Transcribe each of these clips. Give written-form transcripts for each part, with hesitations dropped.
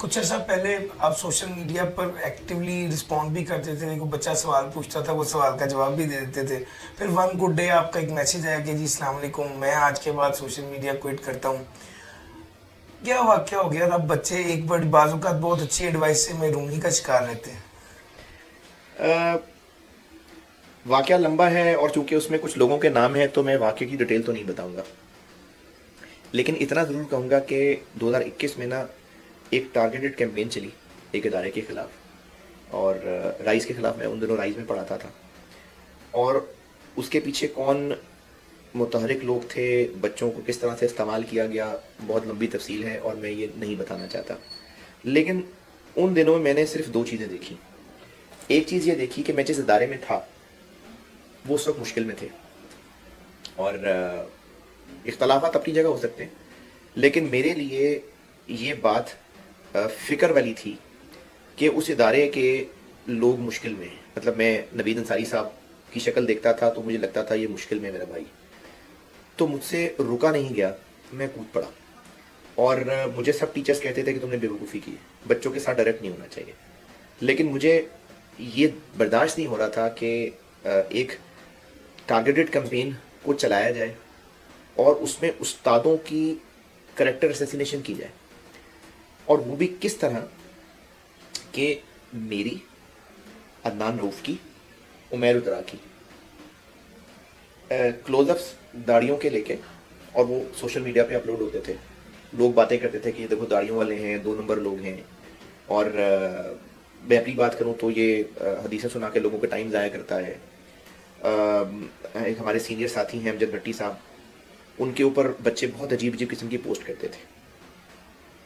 کچھ عرصہ پہلے آپ سوشل میڈیا پر ایکٹیولی رسپونڈ بھی کرتے تھے، کوئی بچہ سوال پوچھتا تھا وہ سوال کا جواب بھی دے دیتے تھے. پھر ون گڈ ڈے آپ کا ایک میسج آیا کہ جی السلام علیکم، میں آج کے بعد سوشل میڈیا کوئٹ کرتا ہوں. کیا واقعہ ہو گیا تھا؟ اب بچے ایک بڑی بعض اوقات بہت اچھی ایڈوائس سے محرومی کا شکار رہتے ہیں. واقعہ لمبا ہے اور چونکہ اس میں کچھ لوگوں کے نام ہیں تو میں واقعے کی ڈیٹیل تو نہیں بتاؤں گا، لیکن اتنا ضرور کہوں گا کہ 2021 میں نا ایک ٹارگیٹڈ کیمپین چلی ایک ادارے کے خلاف، اور رائز کے خلاف. میں ان دنوں رائز میں پڑھاتا تھا، اور اس کے پیچھے کون متحرک لوگ تھے، بچوں کو کس طرح سے استعمال کیا گیا، بہت لمبی تفصیل ہے اور میں یہ نہیں بتانا چاہتا. لیکن ان دنوں میں نے صرف دو چیزیں دیکھی. ایک چیز یہ دیکھی کہ میں جس ادارے میں تھا وہ اس وقت مشکل میں تھے، اور اختلافات اپنی جگہ ہو سکتے ہیں، لیکن میرے لیے یہ بات فکر والی تھی کہ اس ادارے کے لوگ مشکل میں ہیں. مطلب میں نوید انصاری صاحب کی شکل دیکھتا تھا تو مجھے لگتا تھا یہ مشکل میں میرا بھائی. تو مجھ سے رکا نہیں گیا، میں کود پڑا. اور مجھے سب ٹیچرز کہتے تھے کہ تم نے بیوقوفی کی ہے، بچوں کے ساتھ ڈائریکٹ نہیں ہونا چاہیے. لیکن مجھے یہ برداشت نہیں ہو رہا تھا کہ ایک ٹارگیٹڈ کیمپین کو چلایا جائے اور اس میں استادوں کی کریکٹر اسیسینیشن کی جائے، اور وہ بھی کس طرح کہ میری، عدنان روف کی، عمیر ادرا کی کلوز اپس داڑیوں کے لے کے، اور وہ سوشل میڈیا پہ اپلوڈ ہوتے تھے. لوگ باتیں کرتے تھے کہ یہ دیکھو داڑیوں والے ہیں، 2 نمبر لوگ ہیں. اور میں اپنی بات کروں تو یہ حدیثیں سنا کے لوگوں کا ٹائم ضائع کرتا ہے. ایک ہمارے سینئر ساتھی ہیں امجد بھٹی صاحب، ان کے اوپر بچے بہت عجیب عجیب قسم کی پوسٹ کرتے تھے،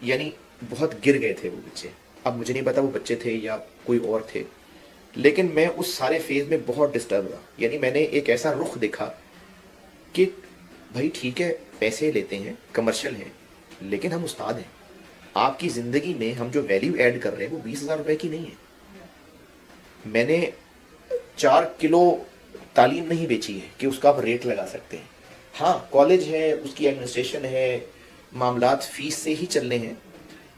یعنی بہت گر گئے تھے وہ بچے. اب مجھے نہیں پتا وہ بچے تھے یا کوئی اور تھے، لیکن میں اس سارے فیز میں بہت ڈسٹرب ہوا. یعنی میں نے ایک ایسا رخ دیکھا کہ بھائی ٹھیک ہے پیسے لیتے ہیں، کمرشل ہیں، لیکن ہم استاد ہیں. آپ کی زندگی میں ہم جو ویلیو ایڈ کر رہے ہیں وہ 20,000 روپے کی نہیں ہے. میں نے 4 کلو تعلیم نہیں بیچی ہے کہ اس کا آپ ریٹ لگا سکتے ہیں. ہاں کالج ہے، اس کی ایڈمنسٹریشن ہے، معاملات فیس سے ہی چلنے ہیں.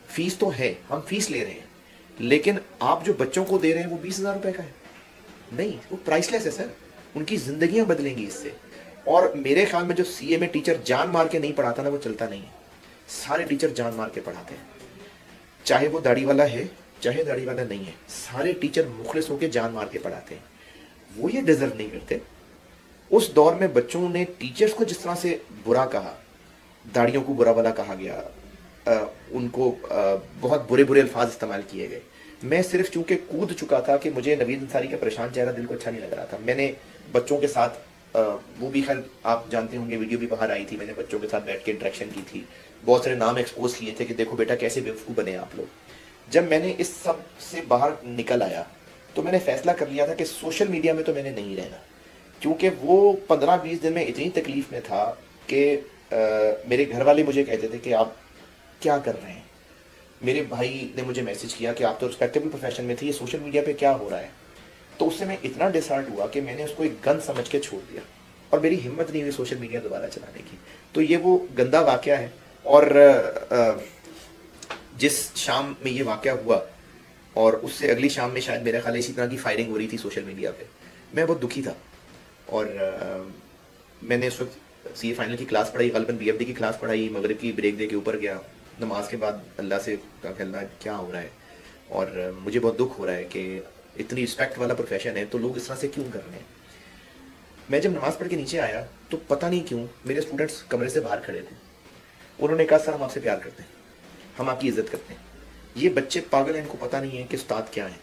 فیس تو ہے، ہم فیس لے رہے ہیں، لیکن آپ جو بچوں کو دے رہے ہیں وہ 20,000 روپے کا ہے نہیں. وہ پرائس لیس ہے سر، ان کی زندگیاں بدلیں گی اس سے. اور میرے خیال میں جو سی اے میں ٹیچر جان مار کے نہیں پڑھاتا نا وہ چلتا نہیں ہے. سارے ٹیچر جان مار کے پڑھاتے ہیں، چاہے وہ داڑھی والا ہے چاہے داڑھی والا نہیں ہے. سارے ٹیچر مخلص ہو کے جان مار کے پڑھاتے ہیں. وہ یہ ڈیزرو نہیں کرتے. اس دور میں بچوں نے ٹیچرز کو جس طرح سے برا کہا، داڑھیوں کو برا والا کہا گیا، ان کو بہت برے برے الفاظ استعمال کیے گئے. میں صرف چونکہ کود چکا تھا کہ مجھے نوید انصاری کا پریشان چہرہ دل کو اچھا نہیں لگ رہا تھا. میں نے بچوں کے ساتھ وہ بھی خیر آپ جانتے ہوں گے ویڈیو بھی باہر آئی تھی، میں نے بچوں کے ساتھ بیٹھ کے انٹریکشن کی تھی، بہت سارے نام ایکسپوز کیے تھے کہ دیکھو بیٹا کیسے بیوقوف بنے آپ لوگ. جب میں نے اس سب سے باہر نکل آیا تو میں نے فیصلہ کر لیا تھا کہ سوشل میڈیا میں تو میں نے نہیں رہنا، کیونکہ وہ 15-20 دن میں اتنی تکلیف میں تھا کہ میرے گھر والے مجھے کہتے تھے کہ آپ کیا کر رہے ہیں. میرے بھائی نے مجھے میسج کیا کہ آپ تو رسپیکٹیبل پروفیشن میں تھے، یہ سوشل میڈیا پہ کیا ہو رہا ہے. تو اس سے میں اتنا ڈسہارٹ ہوا کہ میں نے اس کو ایک گن سمجھ کے چھوڑ دیا، اور میری ہمت نہیں ہوئی سوشل میڈیا دوبارہ چلانے کی. تو یہ وہ گندا واقعہ ہے. اور جس شام میں یہ واقعہ ہوا اور اس سے اگلی شام میں شاید میرے خیال اسی طرح کی فائرنگ ہو رہی تھی سوشل میڈیا پہ، میں بہت دکھی تھا. اور میں نے اس وقت سی اے فائنل کی کلاس پڑھائی، غالباً بی ایف ڈی کی کلاس پڑھائی، مغرب کی بریک دے کے اوپر گیا، نماز کے بعد اللہ سے کہا کہ اللہ کیا ہو رہا ہے. اور مجھے بہت دکھ ہو رہا ہے کہ اتنی رسپیکٹ والا پروفیشن ہے تو لوگ اس طرح سے کیوں کر رہے ہیں. میں جب نماز پڑھ کے نیچے آیا تو پتہ نہیں کیوں میرے اسٹوڈنٹس کمرے سے باہر کھڑے تھے. انہوں نے کہا سر ہم آپ سے پیار کرتے ہیں، ہم آپ کی عزت کرتے ہیں. یہ بچے پاگل ہیں، ان کو پتہ نہیں ہے کہ استاد کیا ہیں.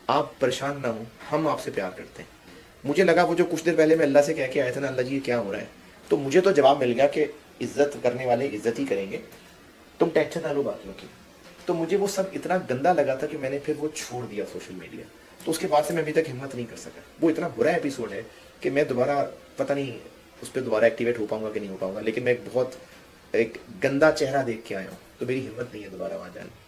آپ پریشان نہ ہوں، ہم آپ سے پیار کرتے ہیں. مجھے لگا وہ جو کچھ دیر پہلے میں اللہ سے کہہ کے آیا تھا نا اللہ جی یہ کیا ہو رہا ہے، تو مجھے تو جواب مل گیا کہ عزت کرنے والے عزت ہی کریں گے، تم ٹینشن نہ لو باقیوں کی. تو مجھے وہ سب اتنا گندا لگا تھا کہ میں نے پھر وہ چھوڑ دیا سوشل میڈیا. تو اس کے بعد سے میں ابھی تک ہمت نہیں کر سکا. وہ اتنا برا ایپیسوڈ ہے کہ میں دوبارہ پتہ نہیں اس پہ دوبارہ ایکٹیویٹ ہو پاؤں گا کہ نہیں ہو پاؤں گا. لیکن میں ایک بہت ایک گندا چہرہ دیکھ کے آیا ہوں تو میری ہمت نہیں ہے دوبارہ وہاں جانے.